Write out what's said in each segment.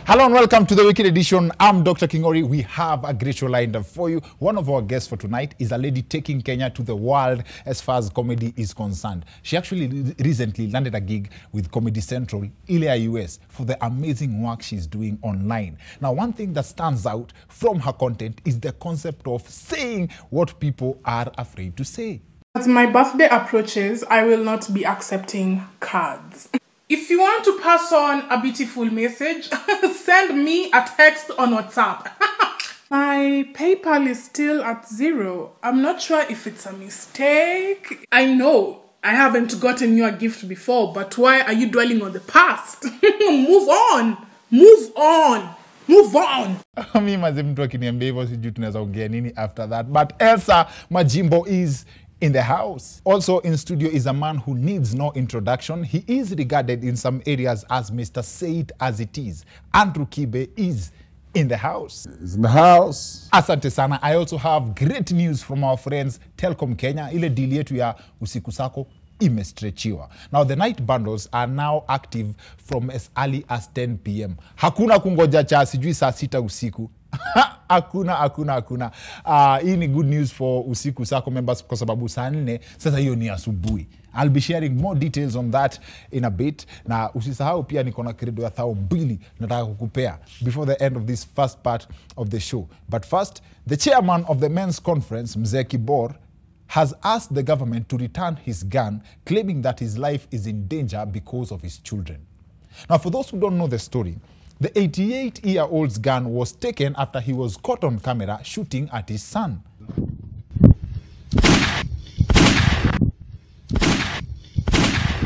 Hello and welcome to the Wicked Edition. I'm Dr. Kingori. We have a great show lined up for you. One of our guests for tonight is a lady taking Kenya to the world as far as comedy is concerned. She actually recently landed a gig with Comedy Central, Ilya US, for the amazing work she's doing online. Now, one thing that stands out from her content is the concept of saying what people are afraid to say. As my birthday approaches, I will not be accepting cards. If you want to pass on a beautiful message, send me a text on WhatsApp. My PayPal is still at 0. I'm not sure if it's a mistake. I know I haven't gotten you a gift before, but why are you dwelling on the past? Move on. Move on. Move on. Mi mazimtu akiniambia hivyo sijui tunaweza ongea nini after that. But Elsa Majimbo is in the house. Also in studio is a man who needs no introduction. He is regarded in some areas as Mr. Say It As It Is. Andrew Kibe is in the house. He's in the house. Asante sana. I also have great news from our friends Telkom Kenya. Ile deal yetu ya usiku sako imestretchiwa. Now the night bundles are now active from as early as 10 p.m. Hakuna kungoja cha sijui saa 6 usiku. Hakuna. Hii ni good news for usiku sako members kwa sababu saa 4 sasa hiyo ni asubuhi. I'll be sharing more details on that in a bit. Na usisahau pia niko na credo ya 2,000 nataka kukupea before the end of this first part of the show. But first, the chairman of the men's conference, Mzee Kibor, has asked the government to return his gun, claiming that his life is in danger because of his children. Now, for those who don't know the story, the 88-year-old's gun was taken after he was caught on camera shooting at his son.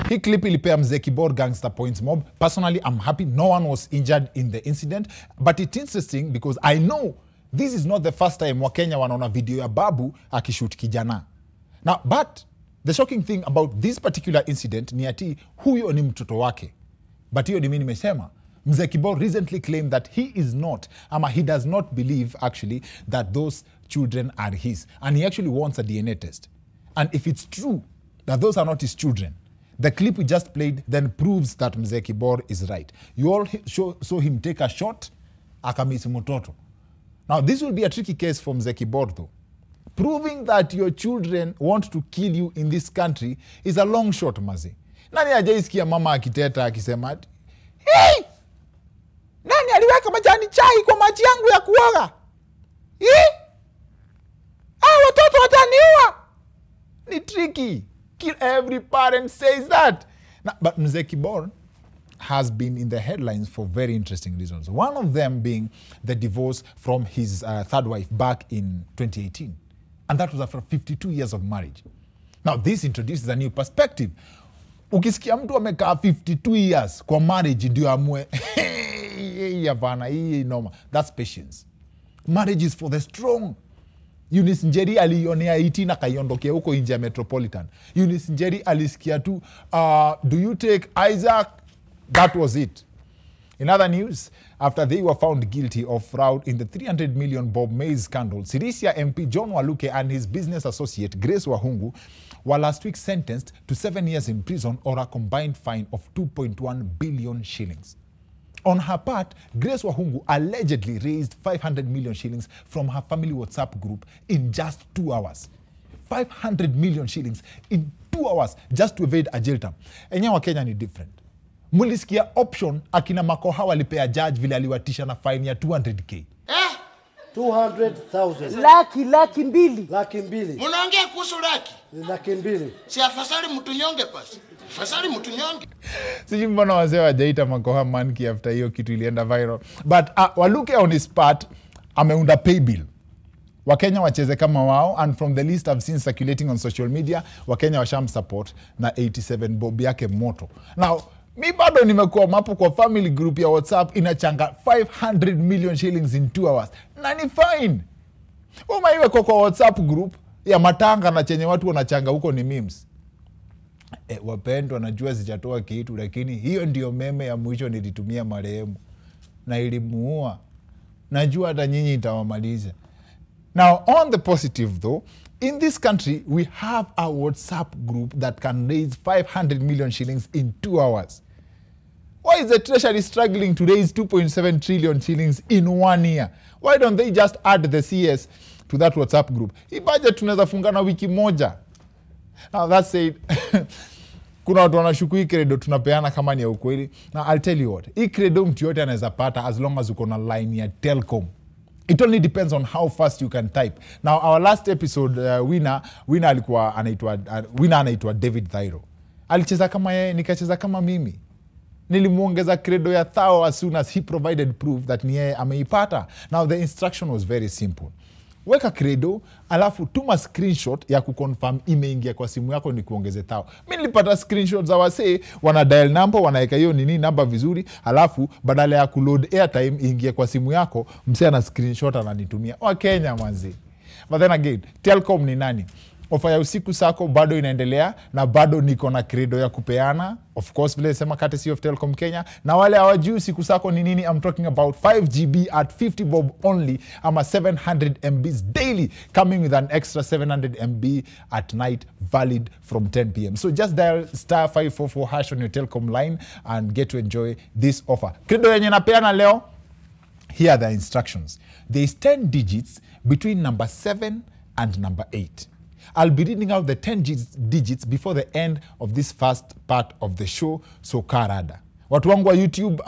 Hii clip ilipea Mzee Kibor gangster points mob. Personally, I'm happy no one was injured in the incident, but it's interesting because I know this is not the first time Wakenya wanaona video ya babu akishoot kijana. Now, but the shocking thing about this particular incident ni ati huyo ni mtoto wake. But hiyo ni mimi nimesema. Mzee Kibor recently claimed that he is not, he does not believe actually that those children are his. And he actually wants a DNA test. And if it's true that those are not his children, the clip we just played then proves that Mzee Kibor is right. You all saw him take a shot, akamisi mtoto. Now, this will be a tricky case for Mzee Kibor though. Proving that your children want to kill you in this country is a long shot, mazi. Nani hajaisikia mama akiteta akisema, hey! Nani aliweka majani chai kwa maji yangu ya kuoga? Watoto wataniua. Ni tricky. Every parent says that. Now, but Mzee Kibor has been in the headlines for very interesting reasons. One of them being the divorce from his third wife back in 2018. And that was after 52 years of marriage. Now, this introduces a new perspective. Ukisikia mtu amekaa 52 years kwa marriage ndio amue, yavana, hii noma. That's patience. Marriage is for the strong. Eunice Njeri alionea 18 akaiondokia huko nje ya Metropolitan. Eunice Njeri alisikia tu, do you take Isaac? That was it. In other news, after they were found guilty of fraud in the 300 million Bob Mays scandal, Sirisia MP John Waluke and his business associate Grace Wahungu were last week sentenced to 7 years in prison or a combined fine of 2.1 billion shillings. On her part, Grace Wahungu allegedly raised 500 million shillings from her family WhatsApp group in just 2 hours. 500 million shillings in 2 hours just to evade a jail term. Enye wa Kenya ni different. Mulisikia option akina Makoha walipea judge vile aliwatisha na fine ya 200k. 200,000. Laki mbili. Laki mbili. Munaongea kuhusu laki? Laki mbili. Si afasali mtu nyonge pasi. Afasali mtu nyonge. Siji mbona wazee wajaita Makoha manki after hiyo kitu ilienda viral. But Waluke on his part ameunda pay bill. Wakenya wacheze kama wao, and from the list I've seen circulating on social media, Wakenya washam support na 87 bob yake moto. Now, mi bado nimekuwa mapo kwa family group ya WhatsApp inachanga 500 million shillings in 2 hours. Na ni fine. Iwe kwa WhatsApp group ya matanga na chenye watu wanachanga huko ni memes. Wapendwa najua sijatoa kitu, lakini hiyo ndio meme ya mwisho nilitumia marehemu. Na ilimuua. Najua hata nyinyi itawamaliza. Now, on the positive though, in this country, we have a WhatsApp group that can raise 500 million shillings in 2 hours. Why is the treasury struggling to raise 2.7 trillion shillings in 1 year? Why don't they just add the CS to that WhatsApp group? Hii budget tunaweza fungana wiki moja. Now that said, kuna watu wanashuku hii credo tunapeana kama ni ya ukweli. Now I'll tell you what, hii credo mtu yote anaweza pata as long as uko na line ya Telcom. It only depends on how fast you can type. Now our last episode, winner alikuwa anaitwa David Thairo. Alicheza kama yeye, nikacheza kama mimi. Nilimuongeza credo ya thao as soon as he provided proof that ni yeye ameipata. Now the instruction was very simple. Weka credo, alafu tuma screenshot ya kuconfirm imeingia kwa simu yako ni kuongeze thao. Mimi nilipata screenshot za wasee, wana dial number, wanaeka hiyo namba vizuri, alafu badala ya kuload airtime iingie kwa simu yako, msee ana screenshot ananitumia. Kenya manzi. But then again, Telcom ni nani? Ofa ya usiku sako bado inaendelea na bado niko na credo ya kupeana. Of course, vile sema courtesy of Telcom Kenya. Na wale hawajui usiku sako ni nini, I'm talking about 5 GB at 50 bob only, ama 700 MBs daily, coming with an extra 700 MB at night, valid from 10 p.m. So just dial *544# on your Telcom line and get to enjoy this offer. Credo yenye napeana leo, here are the instructions. There is 10 digits between number 7 and number 8. I'll be reading out the 10 digits before the end of this first part of the show, so karada. Watu wangu wa YouTube,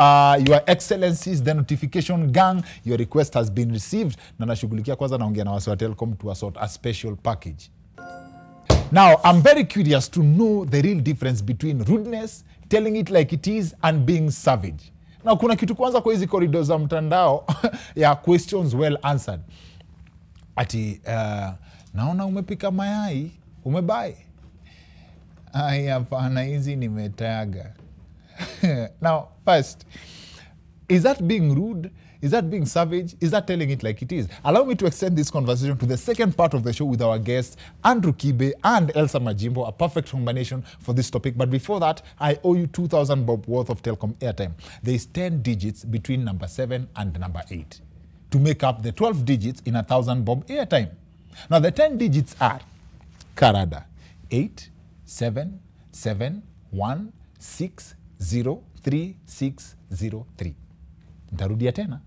your excellencies, the notification gang, your request has been received. Na nashughulikia kwanza naongea na watu wa Telcom to assort a special package. Now, I'm very curious to know the real difference between rudeness, telling it like it is, and being savage. Now, kuna kitu kwanza kwa hizi corridors za mtandao ya questions well answered. Ati, naona umepika mayai, umebai. Ai, hapana hizi nimetaga. Now, first, is that being rude? Is that being savage? Is that telling it like it is? Allow me to extend this conversation to the second part of the show with our guests, Andrew Kibe and Elsa Majimbo, a perfect combination for this topic. But before that, I owe you 2,000 bob worth of Telcom airtime. There is 10 digits between number 7 and number 8 to make up the 12 digits in 1,000 bob airtime. Now, the 10 digits are Karada 8 7 7 1 6 0 3 6 0 3. Ntarudia tena.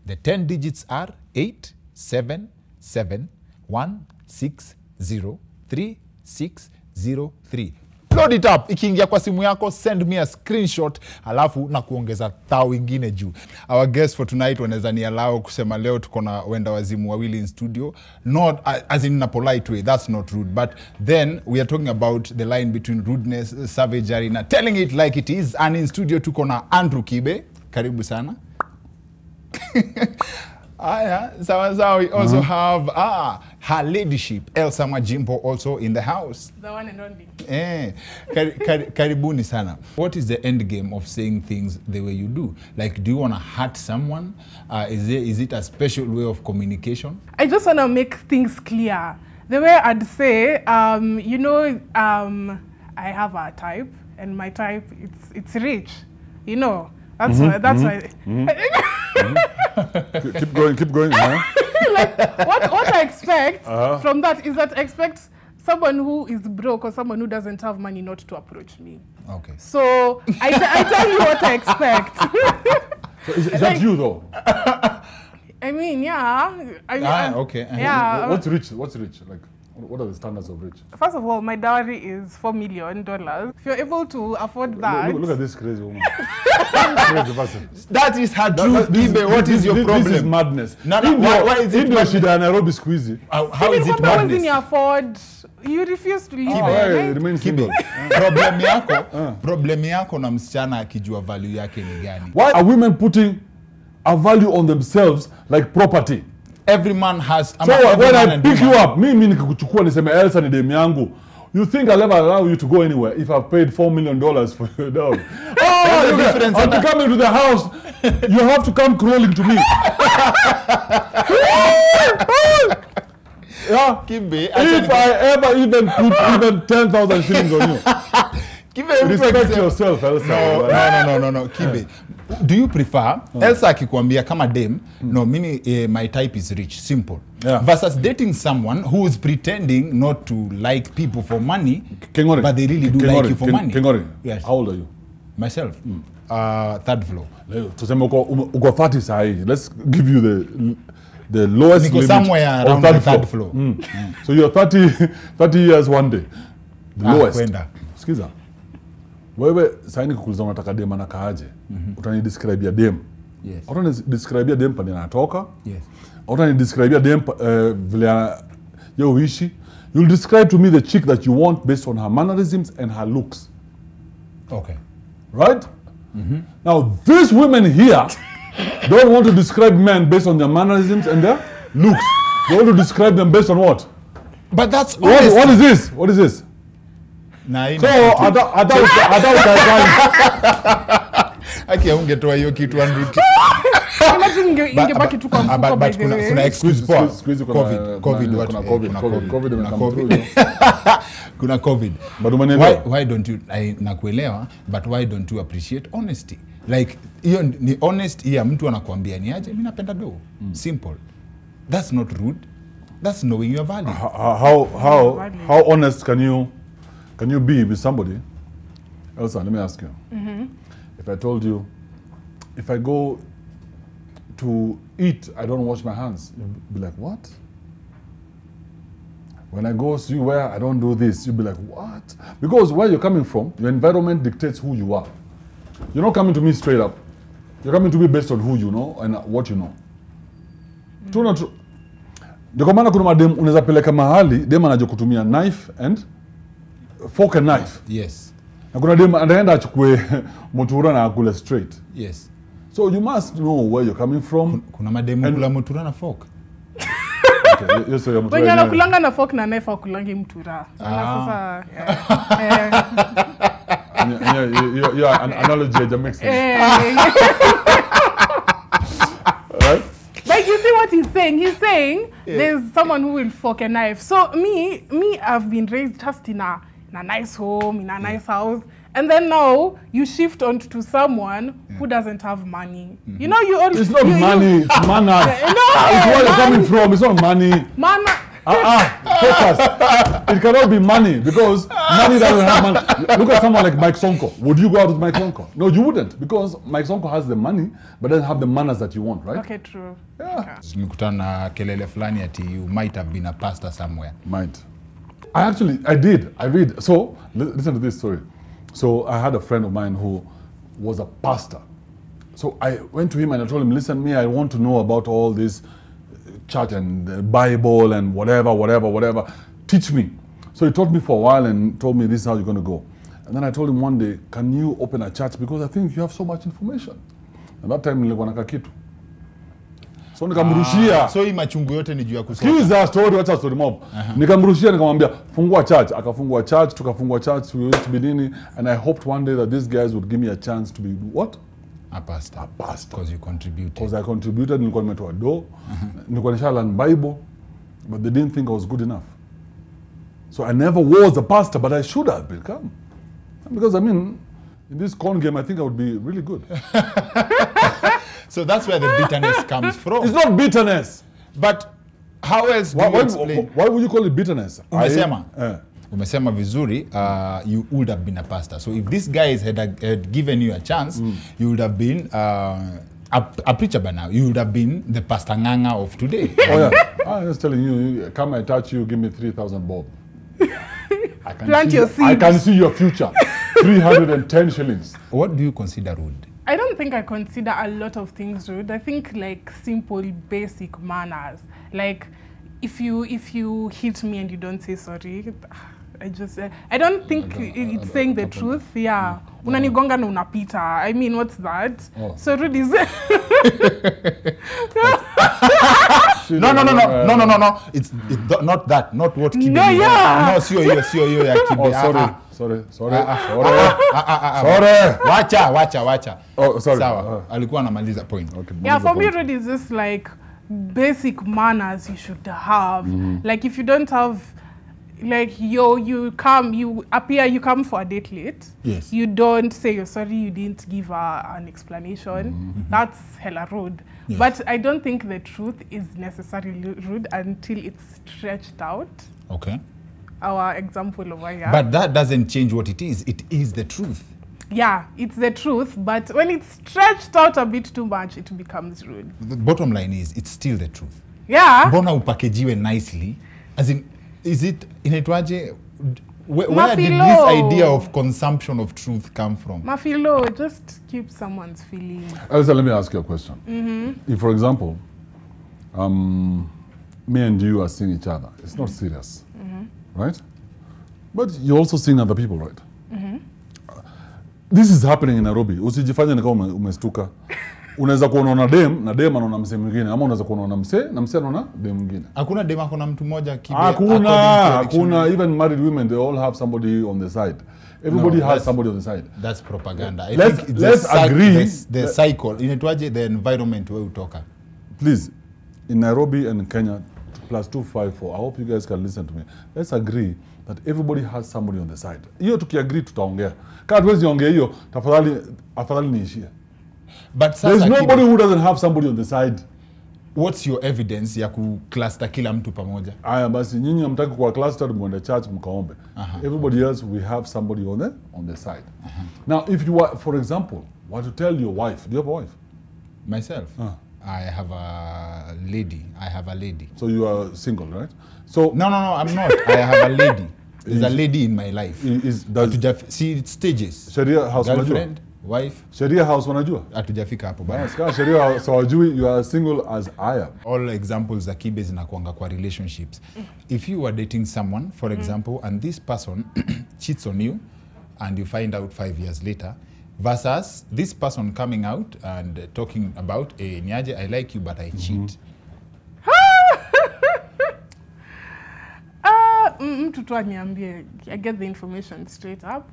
The 10 digits are 8 7 7 1 6 0 3 6 0 3. Load it up. Ikiingia kwa simu yako, send me a screenshot, alafu na kuongeza thao ingine juu. Our guest for tonight wanaweza ni allow kusema leo tuko na wenda wazimu wawili in studio. Not as in a polite way, that's not rude. But then we are talking about the line between rudeness, savagery, na telling it like it is. And in studio tuko na Andrew Kibe. Karibu sana. So we also have her ladyship, Elsa Majimbo, also in the house. The one and only. Karibuni sana. What is the end game of saying things the way you do? Like, do you want to hurt someone? Is it a special way of communication? I just want to make things clear. The way I'd say, I have a type, and my type, it's rich. You know, that's why. Keep going. Like, what I expect from that is that I expect someone who is broke or someone who doesn't have money not to approach me. Okay. So I tell you what I expect. So is that you though? I mean, yeah. Okay. Yeah. What's rich? Like, what are the standards of rich? First of all, my dowry is $4 million. If you're able to afford that. Look at this crazy woman. Crazy person. That is her truth, Kibe. What is your problem? This is madness. No, why is it madness? She did Nairobi squeezy. How is it madness? When you afford, you refuse to leave. Remain single. Problem yako na msichana akijua value yake ni gani? Why are women putting a value on themselves like property? Every man has. So when I pick you up, mimi nikikuchukua niseme Elsa ni demu yangu, you think I'll ever allow you to go anywhere if I've paid $4 million for your dowry? And to come into the house, you have to come crawling to me. Yeah. Kibe, if I ever even put even 10,000 shillings on you, Kibe, respect yourself, Elsa. No. Kibe, do you prefer Elsa akikwambia kama dem, no, mimi my type is rich, simple, versus dating someone who is pretending not to like people for money, but they really do like you for money? Kengori, yes. How old are you? Myself, third floor. Tuseme uko 30 sahi. Let's give you the lowest Niko limit somewhere of around the third floor. So you're 30 years one day. The lowest. Kwenda. Sikiza. Wewe saini kukuliza unataka dem anakaaje. Utani describe ya dem. Yes. Utani describe ya dem pale anatoka. Yes. Utani describe ya dem vile yeye uishi. You'll describe to me the chick that you want based on her mannerisms and her looks. Okay. Right? Now, these women here don't want to describe men based on their mannerisms and their looks. They want to describe them based on what? But that's What is this? What is this? So, Aki ungetoa hiyo kitu 100. Imagine ingebaki tu kwa mfuko by the way. Kuna excuse poa. Squeeze COVID. Kuna COVID. But Why don't you nakuelewa, but why don't you appreciate honesty? Like hiyo ni honest ya mtu anakuambia ni aje mimi napenda do. Simple. That's not rude. That's knowing your value. How honest can you be with somebody? Elsa, let me ask you. If I told you, if I go to eat, I don't wash my hands, you'd be like, what? When I go see where I don't do this, you'd be like, what? Because where you're coming from, your environment dictates who you are. You're not coming to me straight up. You're coming to me based on who you know and what you know. True not true? Ndio kwa maana kuna madem unaweza peleka mahali, dem anajua kutumia knife and fork and knife. Yes. Na kuna dem anaenda achukue mutura na akule straight. Yes. So you must know where you're coming from. Kuna mademu kula mutura na fork. Okay, yes, so you're Wenye anakulanga na fork na knife akulangi mtura. Sasa yeah, an analogy just makes sense. Right? Like you see what he's saying? He's saying there's someone who will fork a knife. So me, I've been raised just in a nice home, in a nice house. And then now you shift onto someone who doesn't have money. You know, you always... It's not money, it's manners. It's where you're coming from, it's not money. Focus. It cannot be money because money doesn't have money. Look at someone like Mike Sonko. Would you go out with Mike Sonko? No, you wouldn't because Mike Sonko has the money but doesn't have the manners that you want, right? Okay, true. Yeah. Nimekutana na kelele fulani ati you might have been a pastor somewhere. Might. I did. I read. So, listen to this story. So, I had a friend of mine who was a pastor. So, I went to him and I told him, listen, I want to know about all this church and the Bible and whatever. Teach me. So, he taught me for a while and told me this is how you're going to go. And then I told him one day, can you open a church? Because I think you have so much information. At that time, nilikuwa na kakitu. So nikamrushia. So hii machungu yote ni juu ya kusoma. Kiza story, wacha story mob. Nikamrushia nikamwambia fungua church, akafungua church, tukafungua church, we used to be nini, and I hoped one day that these guys would give me a chance to be what? A pastor. A pastor. Because you contributed. Because I contributed, nilikuwa nimetoa do, nilikuwa nisha learn Bible, but they didn't think I was good enough. So I never was a pastor, but I should have become. Because I mean, in this con game, I think I would be really good. So that's where the bitterness comes from. It's not bitterness. But how else do you explain? Why would you call it bitterness? Umesema vizuri, you would have been a pastor. So if these guys had given you a chance, you would have been a preacher by now. You would have been the Pastor Nganga of today. Oh yeah. I'm just telling you, come I touch you, give me 3,000 bob. Plant your seeds. I can see your future. 310 shillings. What do you consider rude? I don't think I consider a lot of things rude. I think like simple, basic manners. Like if you hit me and you don't say sorry, I don't think it's saying the truth. Yeah. Unanigonga na unapita. I mean, what's that? Oh. So rude is No. It's not that. Not what Kibe. No, yeah. No, sio hiyo ya Kibe. Oh, sorry. Sorry. Wacha. Oh, sorry. Sawa. Alikuwa anamaliza point. Okay, yeah, for me rude is just like basic manners you should have. Like if you don't have, like you come for a date late. Yes. You don't say you're sorry, you didn't give an explanation. That's hella rude. Yes. But I don't think the truth is necessarily rude until it's stretched out. Okay. Our example over here. But that doesn't change what it is. It is the truth. yeah, it's the truth, but when it's stretched out a bit too much, it becomes rude. The bottom line is, it's still the truth. Yeah. Mbona upakejiwe nicely? As in, is it, inaitwaje, where did this idea of consumption of truth come from? Mafilo, just keep someone's feelings. Elsa, let me ask you a question. If, for example, me and you are seeing each other, it's not serious, right? But you're also seeing other people, right? This is happening in Nairobi. Usijifanye ni kama umestuka. Unaweza kuona na dem anaona msee mwingine, ama unaweza kuona na msee anaona dem mwingine. Hakuna dem akona mtu mmoja Kibe. Hakuna. Even married women, they all have somebody on the side. Everybody has somebody on the side. That's propaganda. Let's agree. The cycle. Inaitwaje the environment where utoka. Please, in Nairobi and Kenya, +254, I hope you guys can listen to me. Let's agree that everybody has somebody on the side. Hiyo tukiagree tutaongea. Kama tuwezi ongea hiyo, afadhali niishie. But there's nobody who doesn't have somebody on the side. What's your evidence ya kucluster kila mtu pamoja? Aya basi nyinyi hamtaki kuwa clustered, mwende church mkaombe. Everybody else, we have somebody on the side. Now if you are, for example, want to tell your wife, do you have a wife? Myself? I have a lady. So you are single, right? So No, I'm not. I have a lady. There's a lady in my life. See, it's stages. Sharia house girlfriend, wife. Sharia house wanajua? Hatujafika hapo bana. Kama Sharia house hawajui, you are single as I am. All examples za Kibe zinakuanga kwa relationships. If you are dating someone, for example, and this person cheats on you, and you find out 5 years later, versus this person coming out and talking about, Nyaje, I like you, but I cheat. Mtu tu aniambie, I get the information straight up.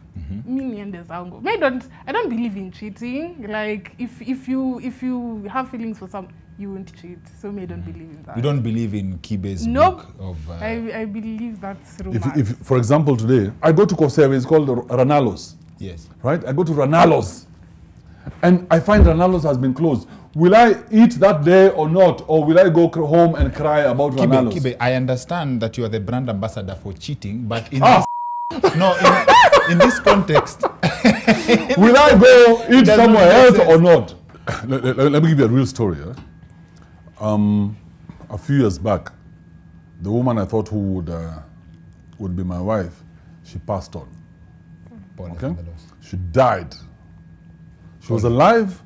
Mi niende zangu. I don't believe in cheating. Like if you have feelings for some, you won't cheat. So me, I don't believe in that. You don't believe in Kibe's nope. book of... I believe that's romance. If, for example, today, I go to Kosewe, it's called Ranalos. Yes. Right? I go to Ranalos. And I find Ranalos has been closed. Will I eat that day or not? Or will I go home and cry about Ranalos? Kibe, I understand that you are the brand ambassador for cheating, but in in this context... will I go eat somewhere else or not? Let me give you a real story. A few years back, the woman I thought who would be my wife, she passed on. Okay? She died. She was alive,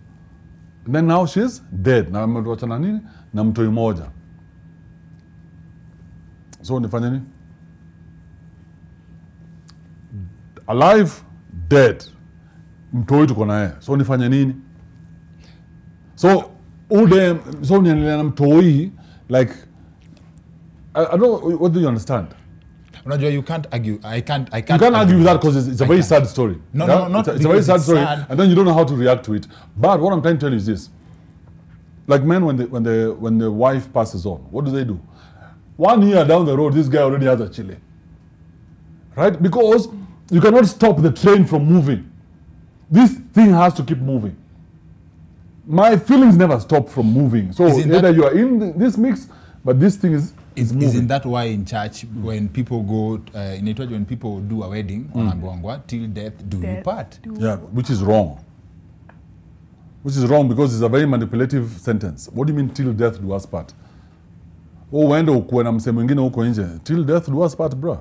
and then now she's dead. Na amewachana nini? Na mtoi moja. So nifanye nini? Alive, dead. Mtoi tuko na yeye. So nifanye nini? So so niendelea na mtoi, like, I don't know, what do you understand? Unajua, you can't argue. I can't You can't argue with that because it's a very sad story. No, it's a very sad story, and then you don't know how to react to it. But what I'm trying to tell you is this: like men, when the wife passes on, what do? 1 year down the road, this guy already has a chile, right? Because you cannot stop the train from moving. This thing has to keep moving. My feelings never stop from moving. So either you are in this mix, but this thing is moving. Isn't that why in church, when people go, when people do a wedding, till death do you part? Yeah, which is wrong. Which is wrong because it's a very manipulative sentence. What do you mean till death do us part? Uende ukuwe na msemo mwingine huko nje. Till death do us part, bro.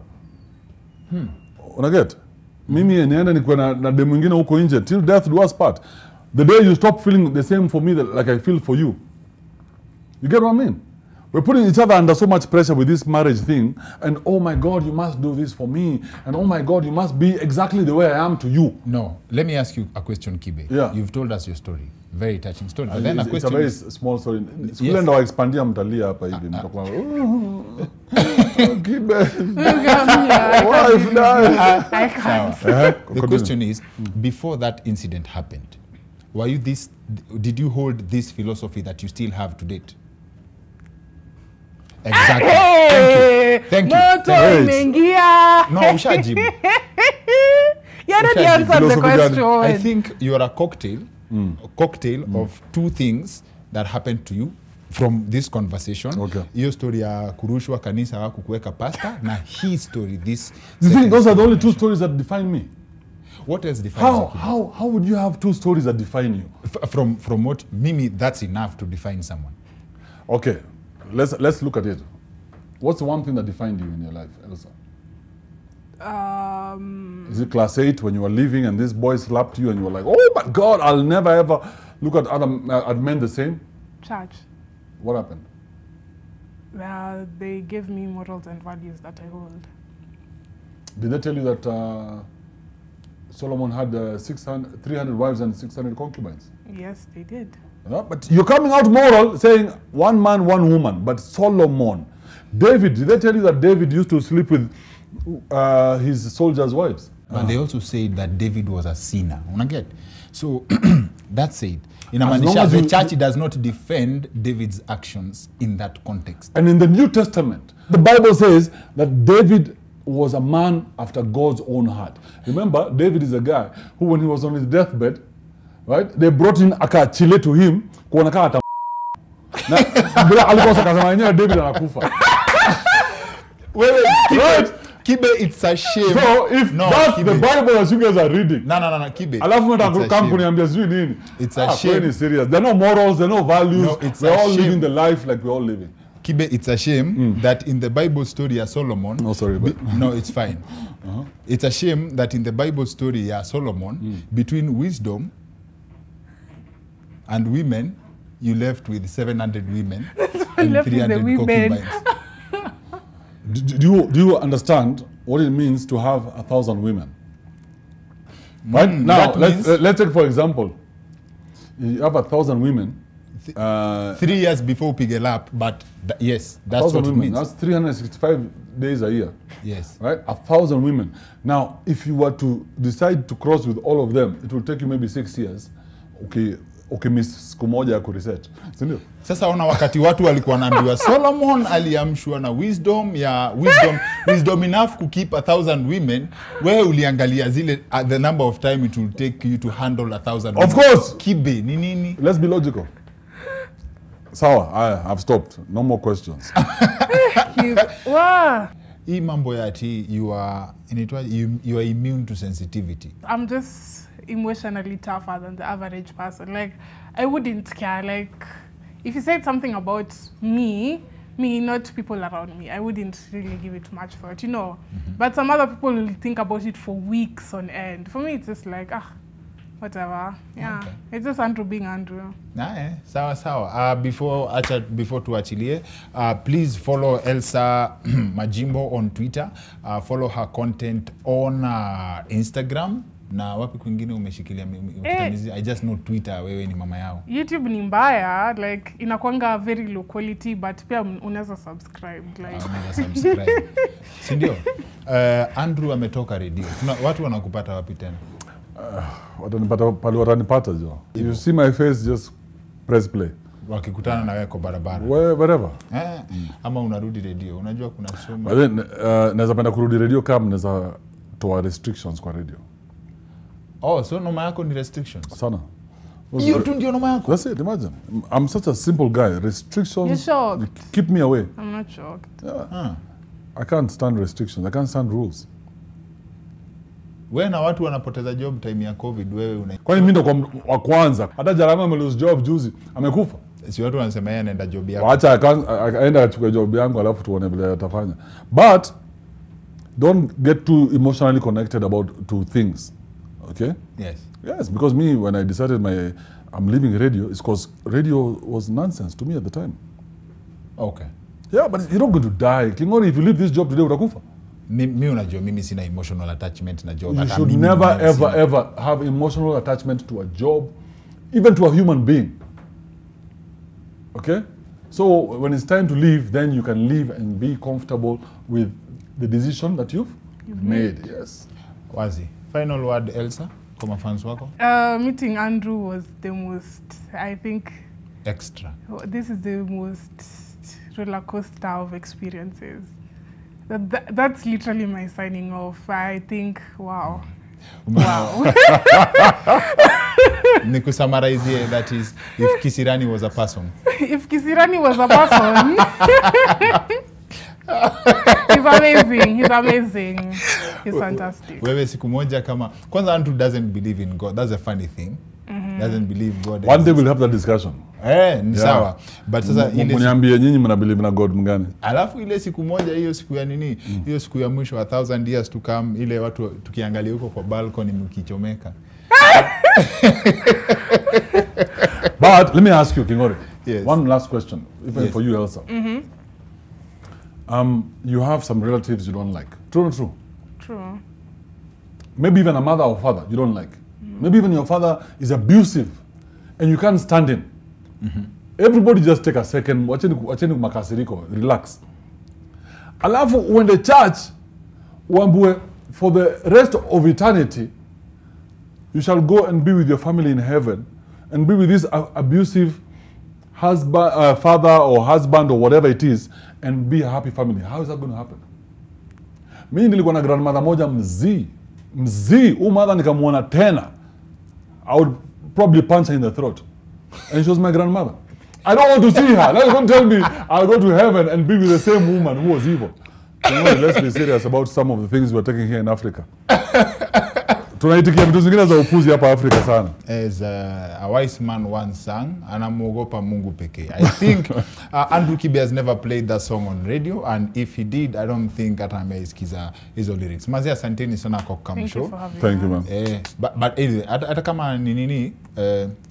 Unaget? Mimi niende nikuwe na demu mwingine huko nje. Till death do us part. The day you stop feeling the same for me like I feel for you. You get what I mean? We're putting each other under so much pressure with this marriage thing, and oh my God, you must do this for me, and oh my God, you must be exactly the way I am to you. No, let me ask you a question, Kibe. Yeah. You've told us your story, very touching story. But then It's a very small story. Yes. Ndo expandia mtalia hapa hivi. Mtakuwa, Kibe. I can't. The question is, before that incident happened, did you hold this philosophy that you still have to date? Exactly. Hey! Thank you. No, ushajibu. You already answered the question. I think you are a cocktail of two things that happened to you from this conversation. Okay. Hiyo story ya kurushwa kanisa wa kukuweka pasta na hii story this. You think those are the only two stories that define me? What else defines you? How would you have two stories that define you? From what? Mimi, that's enough to define someone. Okay, let's look at it. What's the one thing that defined you in your life, Elsa? Is it class 8 when you were leaving and this boy slapped you and you were like, oh my God, I'll never ever look at at men the same? Church. What happened? They gave me morals and values that I hold. Did they tell you that Solomon had 300 wives and 600 concubines? Yes, they did. Yeah, but you're coming out moral saying one man, one woman, but Solomon. David, did they tell you that David used to sleep with his soldiers' wives? But they also said that David was a sinner. Unaget? So that's it. In Amanisha, the church does not defend David's actions in that context. And in the New Testament, the Bible says that David was a man after God's own heart. Remember, David is a guy who, when he was on his deathbed, right, they brought in akachile to him, kuona kama ata bila alikosa kasema yenyewe David anakufa. Right? Kibe, it's a shame. So if that's Kibe, the Bible that you guys are reading. No, Kibe. Alafu mta kampuni ambia sijui nini. It's a shame. Really serious. There are no morals, there are no values. No, it's we're all shame. living the life like we're all living. Kibe, it's a shame that in the Bible story of Solomon... No, sorry. But no, it's fine. It's a shame that in the Bible story of Solomon, between wisdom and women, you left with 700 women and 300 concubines. Do you understand what it means to have 1,000 women? Right now, let's take for example, you have 1,000 women. 3 years before Pigelap, but yes, that's what it means. That's 365 days a year. Yes. Right? 1,000 women. Now, if you were to decide to cross with all of them, it will take you maybe 6 years. Okay, miss siku moja ya kuresearch. Sindio? Sasa ona wakati watu walikuwa wanaambiwa Solomon aliamshwa na wisdom enough to keep 1,000 women, wewe uliangalia zile the number of time it will take you to handle 1,000 women. Of course. Kibe ni nini? Let's be logical. Sawa, I've stopped. No more questions. Wow. Hii mambo ya ati you are immune to sensitivity. I'm just emotionally tougher than the average person. Like, I wouldn't care. Like, if you said something about me, not people around me, I wouldn't really give it much thought, you know. But some other people will think about it for weeks on end. For me, it's just like, whatever. Yeah. Okay. It's just Andrew being Andrew. Sawa. Before tuachilie, please follow Elsa Majimbo on Twitter. Follow her content on Instagram. Na wapi kwingine umeshikilia I just know Twitter, wewe ni mama yao. YouTube ni mbaya, like inakuanga very low quality, but pia unaweza subscribe like. Unaweza subscribe. Si ndio? Andrew ametoka radio. Watu wanakupata wapi tena? Watanipata pale watanipata jo. If you see my face, just press play. Wakikutana na wewe kwa barabara. Wherever. Ama unarudi radio. Unajua kuna somo. But then naweza penda kurudi radio kama naweza toa restrictions kwa radio. Oh, so noma yako ni restrictions? Sana. Hiyo tu ndio noma yako? That's it, imagine. I'm such a simple guy. Restrictions You're shocked. Keep me away. I'm not shocked. Yeah. I can't stand restrictions. I can't stand rules. Wewe na watu wanapoteza job time ya COVID, wewe una... Kwani mimi ndo wa kwanza? Hata Jarama amelose job juzi, amekufa. Si watu wanasema yeye anaenda job yake. Acha aenda achukue job yangu alafu tuone vile atafanya. But don't get too emotionally connected about two things. Okay? Yes, because me, when I decided I'm leaving radio, it's because radio was nonsense to me at the time. Okay. Yeah, but you're not going to die. Kingori, if you leave this job today, utakufa. Mimi unajua, mimi sina emotional attachment na job. You should never, ever have emotional attachment to a job, even to a human being. Okay? So when it's time to leave, then you can leave and be comfortable with the decision that you've made. Yes. Wazi. Final word, Elsa, kwa mafans wako? Meeting Andrew was the most, I think... Extra. This is the most roller coaster of experiences. That's literally my signing off. I think, wow. Wow. Niku summarize here, that is, if Kisirani was a person. If Kisirani was a person... He's amazing. He's amazing. He's fantastic. Wewe siku moja kama kwanza Andrew doesn't believe in God. That's a funny thing. Doesn't believe God. One day we'll have that discussion. Ni sawa. But sasa ile mniambie nyinyi mna believe na God mgani? Alafu ile siku moja hiyo siku ya nini? Hiyo siku ya mwisho 1000 years to come ile watu tukiangalia huko kwa balcony mkichomeka. But let me ask you, Kingori. Yes. One last question, even for you, Elsa. You have some relatives you don't like. True or true? True. Maybe even a mother or father you don't like. Maybe even your father is abusive and you can't stand him. Everybody just take a second, wacheni makasiriko, relax. Alafu when the church, uambue, for the rest of eternity, you shall go and be with your family in heaven and be with this abusive husband, father or husband or whatever it is and be a happy family. How is that going to happen? Mimi nilikuwa na grandmother moja mzii, mother nikamuona tena. I would probably punch her in the throat. And she was my grandmother. I don't want to see her. Don't tell me I'll go to heaven and be with the same woman who was evil. Let's be serious about some of the things we're taking here in Africa. Tunaitikia vitu zingine za upuzi hapa Afrika sana. As a wise man once sang, anamuogopa Mungu pekee. I think Andrew Kibe has never played that song on radio, and if he did, I don't think hata ameisikiza hizo lyrics. Mazia asanteni sana kwa come show. Thank you, man. But anyway, hata kama nini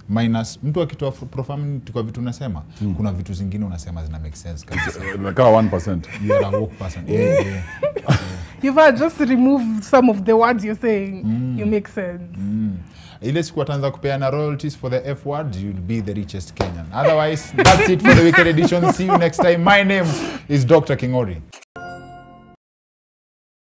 minus mtu akitoa profanity kwa vitu unasema, kuna vitu zingine unasema zina make sense kabisa. Like 1%. You are a woke person. You've just remove some of the words you're saying. You make sense. Ile siku ataanza kupeana royalties for the F word, you'll be the richest Kenyan. Otherwise, that's it for the weekend edition. See you next time. My name is Dr. Kingori.